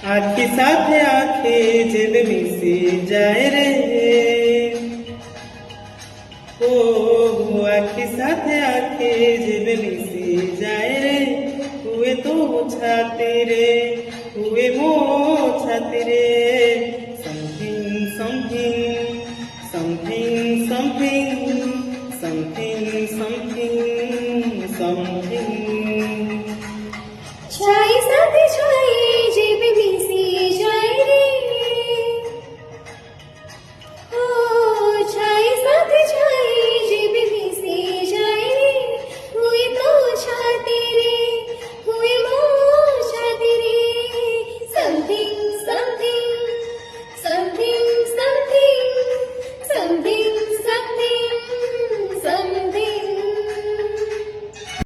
आखि साथे आखे जब मिसी जाए रे, ओ आखि साथे आखे जब मिसी जाए रे, हुए तो छाती रे, हुए मो छाती रे, something something something something something something something